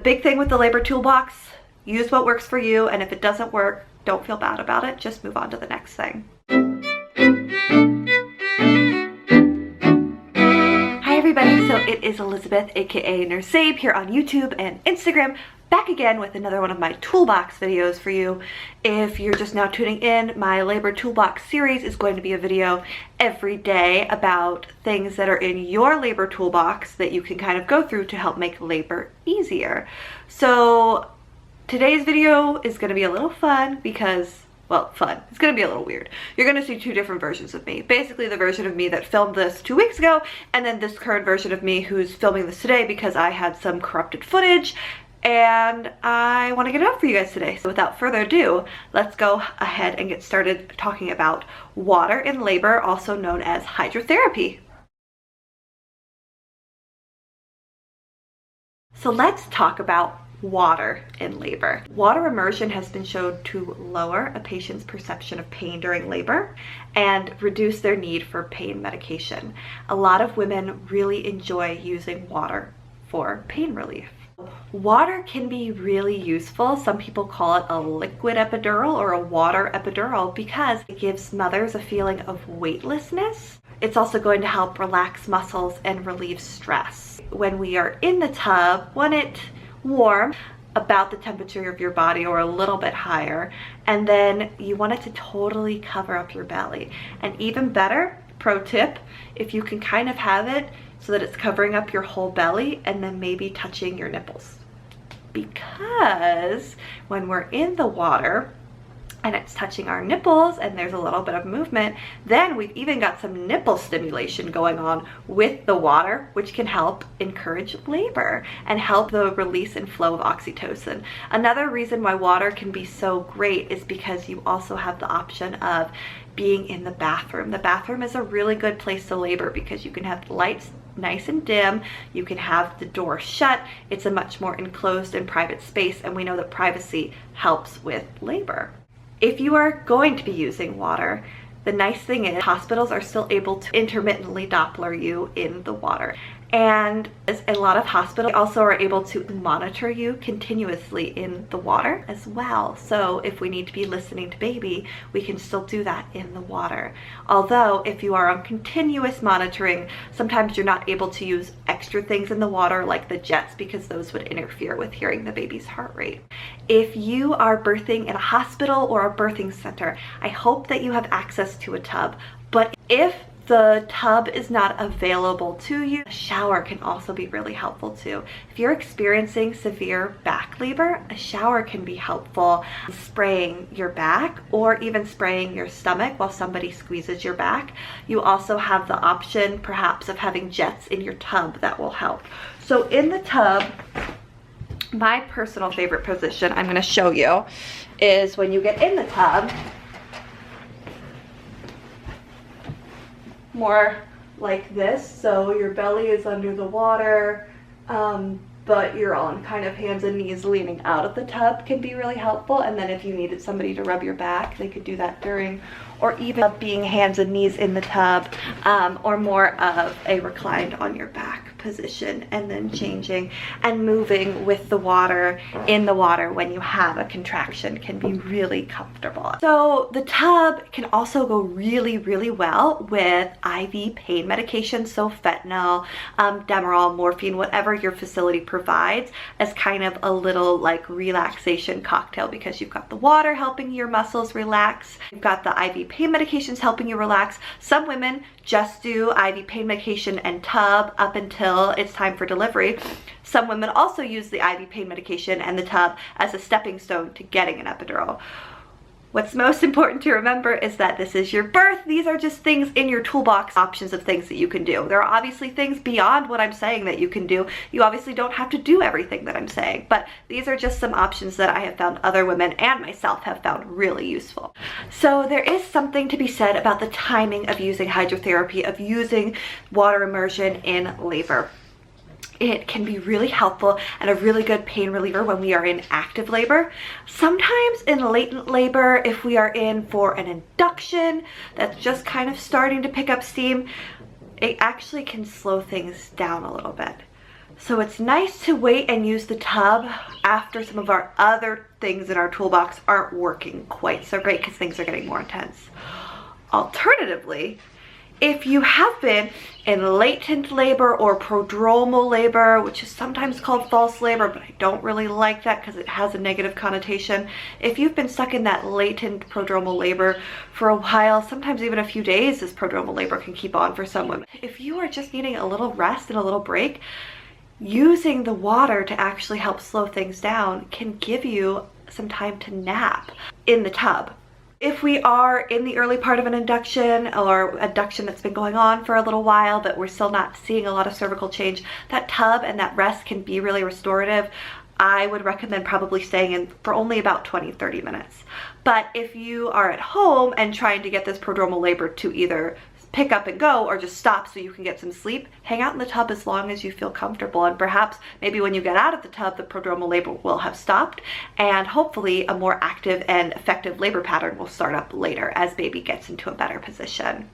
Big thing with the labor toolbox, use what works for you, and if it doesn't work, don't feel bad about it. Just move on to the next thing. Hi everybody, so it is Elizabeth, aka Nurse Zabe, here on YouTube and Instagram, back again with another one of my toolbox videos for you. If you're just now tuning in, my labor toolbox series is going to be a video every day about things that are in your labor toolbox that you can kind of go through to help make labor easier. So today's video is going to be a little fun because, well, fun. It's going to be a little weird. You're going to see two different versions of me. Basically the version of me that filmed this 2 weeks ago, and then this current version of me who's filming this today because I had some corrupted footage and I want to get it out for you guys today. So without further ado, let's go ahead and get started talking about water in labor, also known as hydrotherapy. So let's talk about water in labor. Water immersion has been shown to lower a patient's perception of pain during labor and reduce their need for pain medication. A lot of women really enjoy using water for pain relief. Water can be really useful. Some people call it a liquid epidural or a water epidural because it gives mothers a feeling of weightlessness. It's also going to help relax muscles and relieve stress. When we are in the tub, want it warm, about the temperature of your body or a little bit higher, and then you want it to totally cover up your belly. And even better, pro tip, if you can kind of have it so that it's covering up your whole belly and then maybe touching your nipples. Because when we're in the water and it's touching our nipples and there's a little bit of movement, then we've even got some nipple stimulation going on with the water, which can help encourage labor and help the release and flow of oxytocin. Another reason why water can be so great is because you also have the option of being in the bathroom. The bathroom is a really good place to labor because you can have the lights nice and dim, you can have the door shut, it's a much more enclosed and private space, and we know that privacy helps with labor. If you are going to be using water, the nice thing is hospitals are still able to intermittently Doppler you in the water. And a lot of hospitals also are able to monitor you continuously in the water as well. So if we need to be listening to baby, we can still do that in the water. Although if you are on continuous monitoring, sometimes you're not able to use extra things in the water like the jets because those would interfere with hearing the baby's heart rate. If you are birthing in a hospital or a birthing center, I hope that you have access to a tub. But if the tub is not available to you, a shower can also be really helpful too. If you're experiencing severe back labor, a shower can be helpful. Spraying your back or even spraying your stomach while somebody squeezes your back. You also have the option perhaps of having jets in your tub that will help. So in the tub, my personal favorite position I'm going to show you is when you get in the tub, more like this, so your belly is under the water, but you're on kind of hands and knees leaning out of the tub can be really helpful. And then if you needed somebody to rub your back, they could do that during, or even being hands and knees in the tub, or more of a reclined on your back position and then changing and moving with the water in the water when you have a contraction can be really comfortable. So the tub can also go really, really well with IV pain medication, so fentanyl, Demerol, morphine, whatever your facility provides as kind of a little like relaxation cocktail, because you've got the water helping your muscles relax, you've got the IV pain medications helping you relax. Some women just do IV pain medication and tub up until it's time for delivery. Some women also use the IV pain medication and the tub as a stepping stone to getting an epidural. What's most important to remember is that this is your birth. These are just things in your toolbox, options of things that you can do. There are obviously things beyond what I'm saying that you can do. You obviously don't have to do everything that I'm saying, but these are just some options that I have found other women and myself have found really useful. So there is something to be said about the timing of using hydrotherapy, of using water immersion in labor. It can be really helpful and a really good pain reliever when we are in active labor. Sometimes in latent labor, if we are in for an induction that's just kind of starting to pick up steam, it actually can slow things down a little bit. So it's nice to wait and use the tub after some of our other things in our toolbox aren't working quite so great because things are getting more intense. Alternatively, if you have been in latent labor or prodromal labor, which is sometimes called false labor, but I don't really like that because it has a negative connotation. If you've been stuck in that latent prodromal labor for a while, sometimes even a few days, this prodromal labor can keep on for some women. If you are just needing a little rest and a little break, using the water to actually help slow things down can give you some time to nap in the tub. If we are in the early part of an induction or adduction that's been going on for a little while, but we're still not seeing a lot of cervical change, that tub and that rest can be really restorative. I would recommend probably staying in for only about 20-30 minutes. But if you are at home and trying to get this prodromal labor to either pick up and go or just stop so you can get some sleep, hang out in the tub as long as you feel comfortable, and perhaps maybe when you get out of the tub, the prodromal labor will have stopped, and hopefully a more active and effective labor pattern will start up later as baby gets into a better position.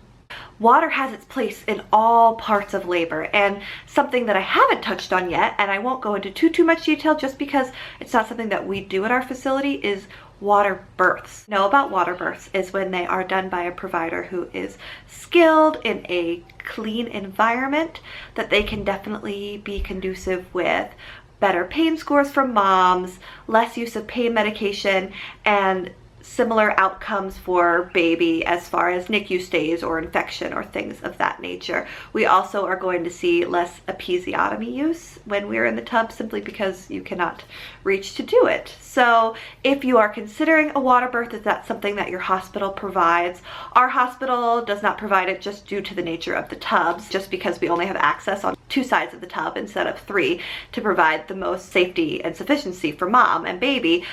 Water has its place in all parts of labor, and something that I haven't touched on yet, and I won't go into too much detail just because it's not something that we do at our facility, is water births. Know about water births is when they are done by a provider who is skilled in a clean environment, that they can definitely be conducive with better pain scores for moms, less use of pain medication, and similar outcomes for baby as far as NICU stays or infection or things of that nature. We also are going to see less episiotomy use when we're in the tub, simply because you cannot reach to do it. So if you are considering a water birth, if that's something that your hospital provides, our hospital does not provide it just due to the nature of the tubs, just because we only have access on 2 sides of the tub instead of 3 to provide the most safety and sufficiency for mom and baby.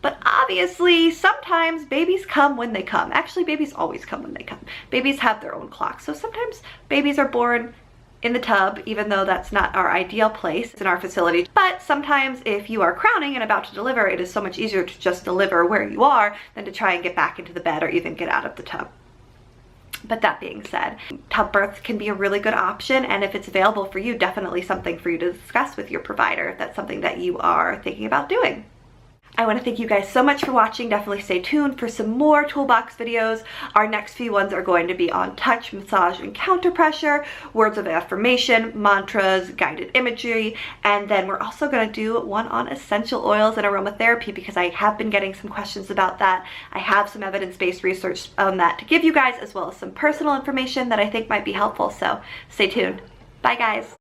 But obviously, sometimes babies come when they come. Actually, babies always come when they come. Babies have their own clock. So sometimes babies are born in the tub, even though that's not our ideal place in our facility. But sometimes if you are crowning and about to deliver, it is so much easier to just deliver where you are than to try and get back into the bed or even get out of the tub. But that being said, tub births can be a really good option, and if it's available for you, definitely something for you to discuss with your provider if that's something that you are thinking about doing. I want to thank you guys so much for watching. Definitely stay tuned for some more toolbox videos. Our next few ones are going to be on touch, massage, and counter pressure, words of affirmation, mantras, guided imagery, and then we're also going to do one on essential oils and aromatherapy because I have been getting some questions about that. I have some evidence-based research on that to give you guys, as well as some personal information that I think might be helpful, so stay tuned. Bye guys.